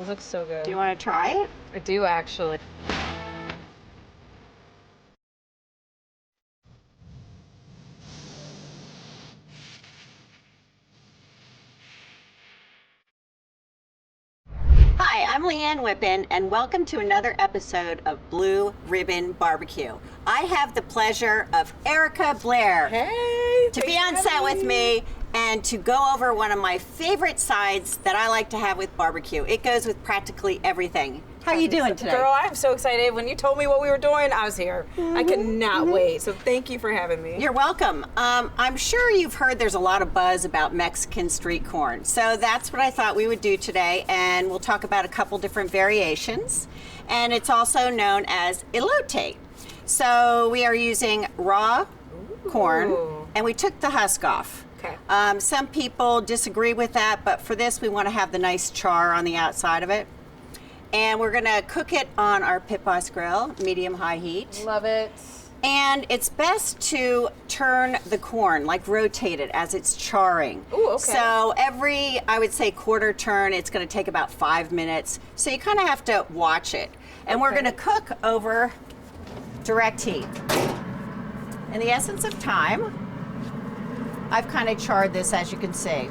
looks so good. Do you want to try it? I do actually. Hi, I'm Lee Ann Whippen, and welcome to another episode of Blue Ribbon BBQ. I have the pleasure of Erica Blaire to be on set with me and to go over one of my favorite sides that I like to have with barbecue. It goes with practically everything. How are you doing today? Girl, I'm so excited. When you told me what we were doing, I was here. I could not wait. So thank you for having me. You're welcome. I'm sure you've heard there's a lot of buzz about Mexican street corn. So that's what I thought we would do today, and we'll talk about a couple different variations. And it's also known as elote. So we are using raw corn, and we took the husk off. Okay. Some people disagree with that, but for this we want to have the nice char on the outside of it. And we're gonna cook it on our Pit Boss grill, medium-high heat. Love it. And it's best to turn the corn, like rotate it as it's charring. Ooh, okay. So every, I would say, quarter turn, it's gonna take about 5 minutes. So you kind of have to watch it. And we're gonna cook over direct heat. In the essence of time, I've kind of charred this, as you can see.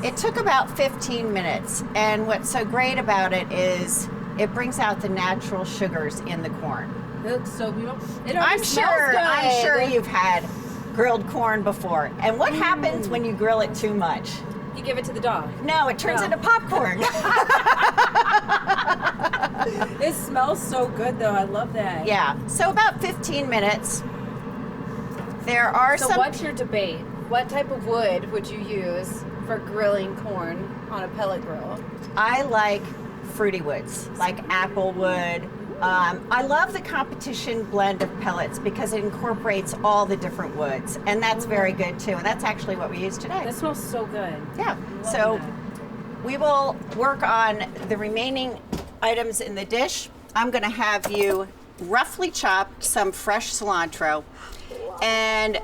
It took about 15 minutes, and what's so great about it is it brings out the natural sugars in the corn. It looks so beautiful. I'm sure you've had grilled corn before. And what happens when you grill it too much? You give it to the dog. No, it turns into popcorn. It smells so good though. I love that. Yeah, so about 15 minutes. There are So what's your debate? What type of wood would you use for grilling corn on a pellet grill? I like fruity woods, like apple wood. I love the competition blend of pellets because it incorporates all the different woods, and that's very good too. And that's actually what we use today. That smells so good. Yeah. So we will work on the remaining items in the dish. I'm going to have you roughly chop some fresh cilantro, and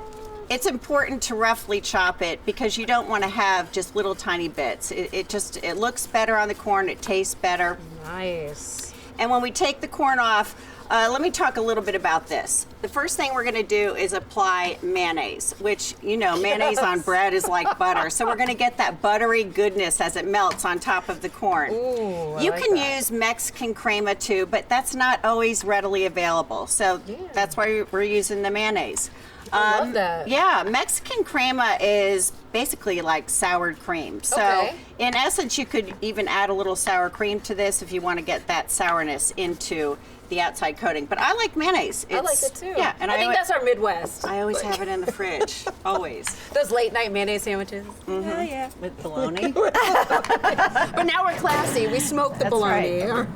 it's important to roughly chop it because you don't want to have just little tiny bits. It looks better on the corn, it tastes better. Nice. And when we take the corn off, let me talk a little bit about this. The first thing we're going to do is apply mayonnaise, which, you know, mayonnaise on bread is like butter. So we're going to get that buttery goodness as it melts on top of the corn. Ooh, you can use Mexican crema too, but that's not always readily available. So that's why we're using the mayonnaise. I love that. Yeah, Mexican crema is basically like soured cream. So in essence, you could even add a little sour cream to this if you want to get that sourness into the outside coating. But I like mayonnaise. I like it too. Yeah, and I think that's our Midwest. I always have it in the fridge, always. Those late night mayonnaise sandwiches. Yeah, yeah. With bologna. But now we're classy. We smoke the bologna. Right.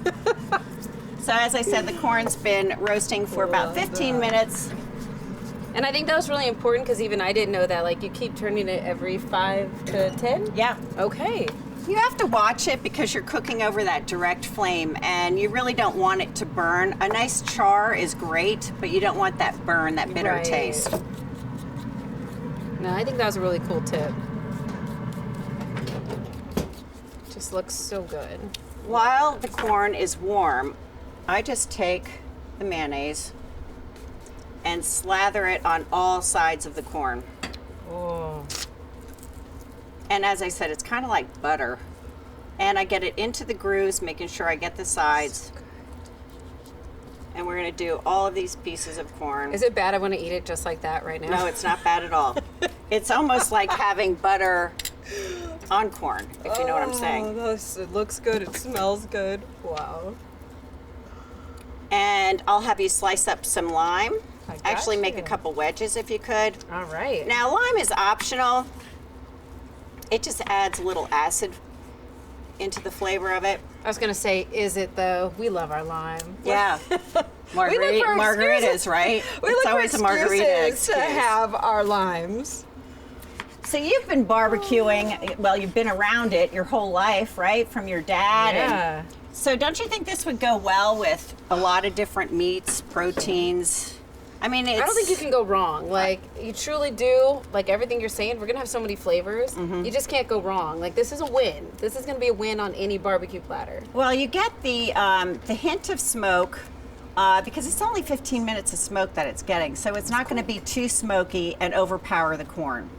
So as I said, the corn's been roasting for about 15 minutes. And I think that was really important because even I didn't know that. Like, you keep turning it every 5 to 10? Yeah. Okay. You have to watch it because you're cooking over that direct flame and you really don't want it to burn. A nice char is great, but you don't want that burn, that bitter taste. No, I think that was a really cool tip. Just looks so good. While the corn is warm, I just take the mayonnaise and slather it on all sides of the corn. Oh. And as I said, it's kind of like butter. And I get it into the grooves, making sure I get the sides. And we're gonna do all of these pieces of corn. Is it bad? I want to eat it just like that right now. No, it's not bad at all. It's almost like having butter on corn, if you know what I'm saying. It looks good. It smells good. Wow. And I'll have you slice up some lime. Actually make a you. couple wedges if you could. All right. Now lime is optional. It just adds a little acid into the flavor of it. I was going to say, is it though? We love our lime. Yeah. Margaritas, right? It's always a margarita excuse. to have our limes. So you've been barbecuing, well, you've been around it your whole life, right? From your dad. Yeah. So don't you think this would go well with a lot of different meats, proteins? I mean, it's... I don't think you can go wrong. Like, you truly do. Like, everything you're saying, we're going to have so many flavors. You just can't go wrong. Like, this is a win. This is going to be a win on any barbecue platter. Well, you get the hint of smoke because it's only 15 minutes of smoke that it's getting. So it's not going to be too smoky and overpower the corn.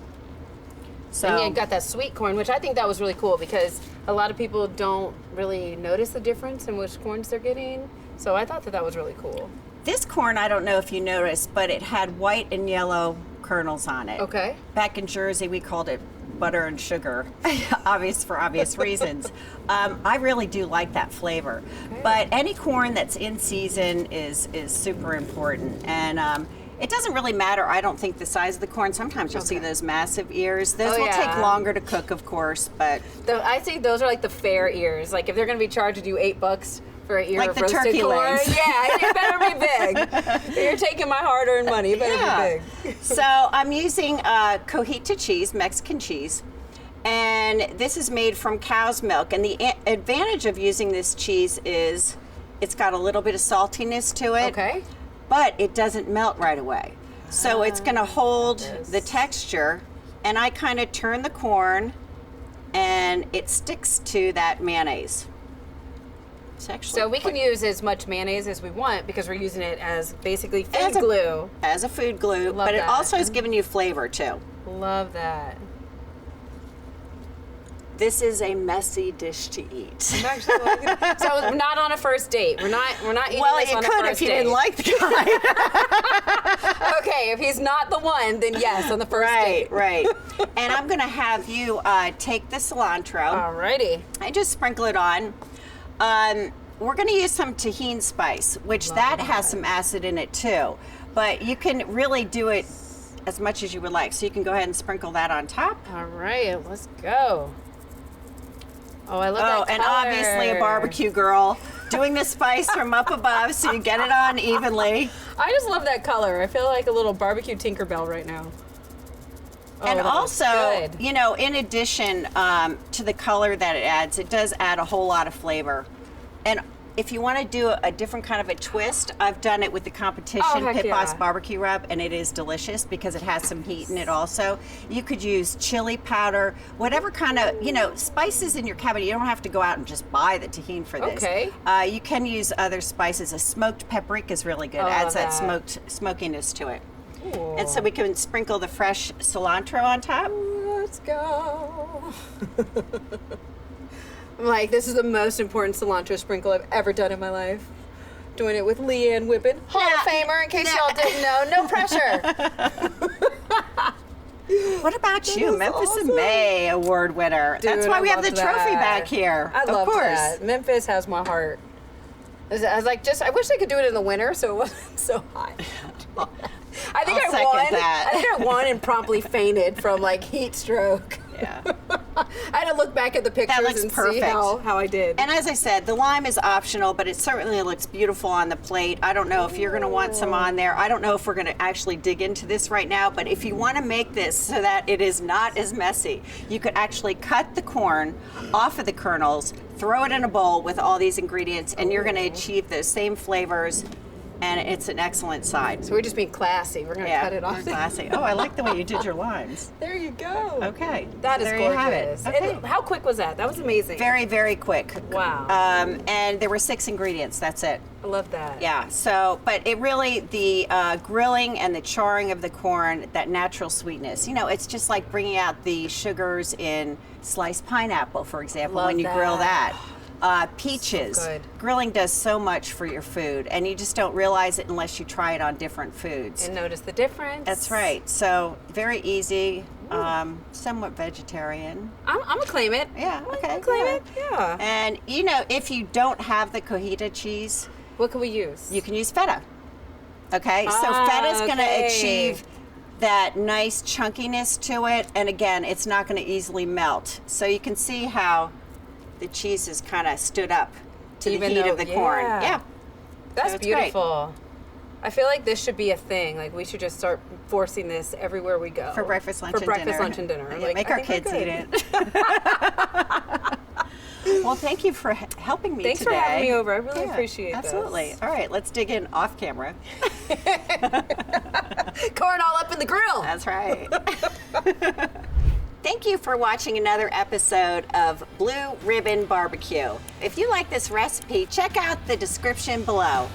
So And you got that sweet corn, which I think that was really cool because a lot of people don't really notice the difference in which corns they're getting. So I thought that that was really cool. this corn, I don't know if you noticed, but it had white and yellow kernels on it. Okay. Back in Jersey, we called it butter and sugar, for obvious reasons. I really do like that flavor. Okay. But any corn that's in season is super important. And it doesn't really matter, I don't think, the size of the corn. Sometimes you'll see those massive ears. Those will take longer to cook, of course, but... I think those are like the fair ears. Like if they're going to be charging you $8 for an ear like of the roasted turkey corn, legs. yeah, it better be big. You're taking my hard-earned money. It better be big. So I'm using cojita cheese, Mexican cheese, and this is made from cow's milk. And the advantage of using this cheese is it's got a little bit of saltiness to it, Okay. but it doesn't melt right away. So it's going to hold the texture, and I kind of turn the corn, and it sticks to that mayonnaise. It's actually So we can use as much mayonnaise as we want because we're using it as basically food glue. as a food glue, Love but it that. also is giving you flavor too. Love that. This is a messy dish to eat. I'm actually liking it. So we're not on a first date. We're not eating Well, this you on a could first if you date. didn't like the guy. Okay, if he's not the one, then yes, on the first date. Right. And I'm going to have you take the cilantro. Alrighty. I just sprinkle it on. We're going to use some tahini spice, which that has some acid in it too. But you can really do it as much as you would like. So you can go ahead and sprinkle that on top. All right, let's go. Oh, I love that and color. obviously a barbecue girl doing the spice from up above so you get it on evenly. I just love that color. I feel like a little barbecue Tinkerbell right now. Oh, And that looks also, good. you know, in addition to the color that it adds, it does add a whole lot of flavor. And if you want to do a different kind of a twist, I've done it with the competition heck Pit Boss yeah. barbecue rub, and it is delicious because it has some heat in it also. You could use chili powder, whatever kind of, you know, spices in your cabinet. You don't have to go out and just buy the tahini for this. Okay. You can use other spices. A smoked paprika is really good. I Adds love that that. smokiness to it. Ooh. And so we can sprinkle the fresh cilantro on top. Let's go. I'm like, this is the most important cilantro sprinkle I've ever done in my life. Doing it with Lee Ann Whippen, Hall of Famer, in case y'all didn't know. No pressure. What about you? is Memphis awesome. and May award winner. That's Dude, why I we have the love trophy that. back here. I of love course. that. Memphis has my heart. I was like, I wish I could do it in the winter so it wasn't so hot. I think I'll I won. second that. I think I won and promptly fainted from like heat stroke. Yeah. I had to look back at the pictures looks and see perfect. how I did. And as I said, the lime is optional, but it certainly looks beautiful on the plate. I don't know if you're going to want some on there. I don't know if we're going to actually dig into this right now, but if you want to make this so that it is not as messy, you could actually cut the corn off of the kernels, throw it in a bowl with all these ingredients, and you're going to achieve those same flavors, and it's an excellent side. So we're just being classy. We're gonna cut it off. Classy. Oh, I like the way you did your limes. There you go. Okay. That is there gorgeous. You have it. Okay. And how quick was that? That was amazing. Very, very quick. Wow. And there were 6 ingredients. That's it. I love that. Yeah. So, but it really, the grilling and the charring of the corn, that natural sweetness, you know, it's just like bringing out the sugars in sliced pineapple, for example, Love when you grill that. that. Peaches. So good. Grilling does so much for your food, and you just don't realize it unless you try it on different foods. And notice the difference. That's right. So very easy, somewhat vegetarian. I'm gonna claim it. Yeah, okay. I'm claim yeah. it. Yeah. And you know, if you don't have the cojita cheese, What can we use? you can use feta. Okay, so feta's going to okay. achieve that nice chunkiness to it, and again, it's not going to easily melt. So you can see how the cheese is kind of stood up to Even the heat though- of the corn. yeah. Yeah. That's So it's great. beautiful. I feel like this should be a thing. Like we should just start forcing this everywhere we go. For breakfast, lunch, For and breakfast, dinner. lunch, and dinner. Yeah, Like, make I our think kids we're eat good. it. Well, thank you for helping me Thanks today. for having me over. I really Yeah, appreciate absolutely. this. All right, let's dig in off camera. Corn all up in the grill. That's right. Thank you for watching another episode of Blue Ribbon BBQ. If you like this recipe, check out the description below.